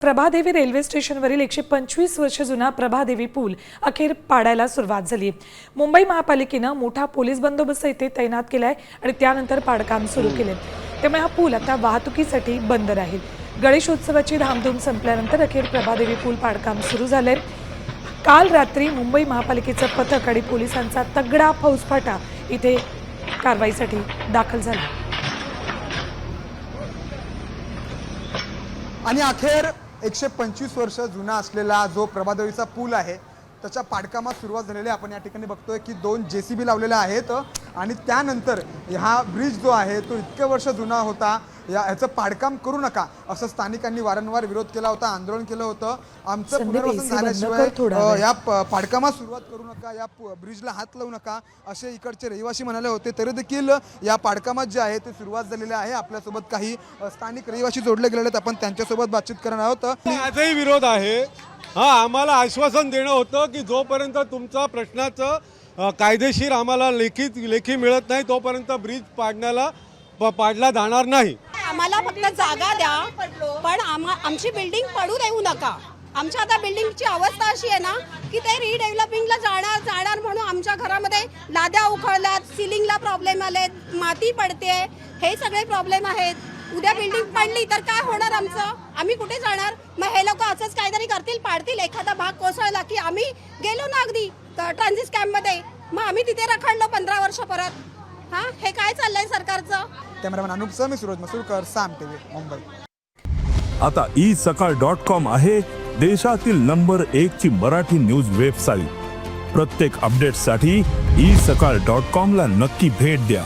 Prabhadevi railway स्टेशनवरील 125 वर्ष जुना प्रभादेवी पूल अखेर पाडायला सुरुवात झाली। मुंबई महापालिकेने मोठा पोलीस बंदोबस्त इथे तैनात केलाय आणि त्यानंतर पाडकाम सुरू केले। त्यामुळे हा पूल आता वाहतुकीसाठी बंद राहील। गणेशोत्सवाची धामधूम संपल्यानंतर अखेर प्रभादेवी पूल पाडकाम सुरू झाले। काल रात्री मुंबई महापालिकेचे पथक आणि पोलिसांचा तगडा फौजफाटा इथे कारवाईसाठी दाखल झाला आणि अखेर 125 वर्ष जुना असलेला जो प्रभादेवीचा पूल आहे त्याच्या पाडकामात सुरुवात झालेली आहे। आपण या ठिकाणी बघतोय की 2 JCB लावलेल्या आहेत आणि त्यानंतर हा ब्रिज जो आहे तो इतके वर्ष जुना होता, याचं पाडकाम करू नका असं स्थानिकांनी वारंवार विरोध केला होता, आंदोलन केलं होतं। आमचं पुनर्वसन झाल्याशिवाय या पाडकामात सुरुवात करू नका, या ब्रिजला हात लावू नका असे इकडचे रहिवासी म्हणाले होते। तरी देखील या पाडकामात जे आहे ते सुरुवात झालेली आहे। आपल्यासोबत काही स्थानिक रहिवासी जोडले गेलेले आहेत, आपण त्यांच्यासोबत बातचीत करणार आहोत। आजही विरोध आहे। आम्हाला आश्वासन देणं होतं की जोपर्यंत तुमचा प्रश्नाचं कायदेशीर आम्हाला लेखी मिळत नाही तोपर्यंत ब्रिज पाडला जाणार नाही। आम्हाला फक्त जागा द्या, पण आमची बिल्डिंग पडू देऊ नका। आमच्या आता बिल्डिंगची अवस्था अशी आहे ना की ते रिडेव्हलपिंगला जाणार म्हणून आमच्या घरामध्ये लाद्या उखळल्यात, सिलिंगला प्रॉब्लेम आले, माती पडते, हे सगळे प्रॉब्लेम आहेत। उद्या बिल्डिंग पडली तर काय होणार आमचं? आम्ही कुठे जाणार? मग हे लोक असंच काहीतरी करतील, पाडतील, एखादा भाग कोसळला की आम्ही गेलो ना अगदी ट्रान्झिट कॅम्पमध्ये, मग आम्ही तिथे रखडलो 15 वर्ष परत। हे काय चाललंय सरकारचं? कॅमेरामॅन अनुप सह, मी सूरज मसूरकर, साम टीव्ही, मुंबई। आता isakal.com आहे देशातील नंबर 1 ची मराठी न्यूज वेबसाईट। प्रत्येक अपडेटसाठी isakal.com ला नक्की भेट द्या।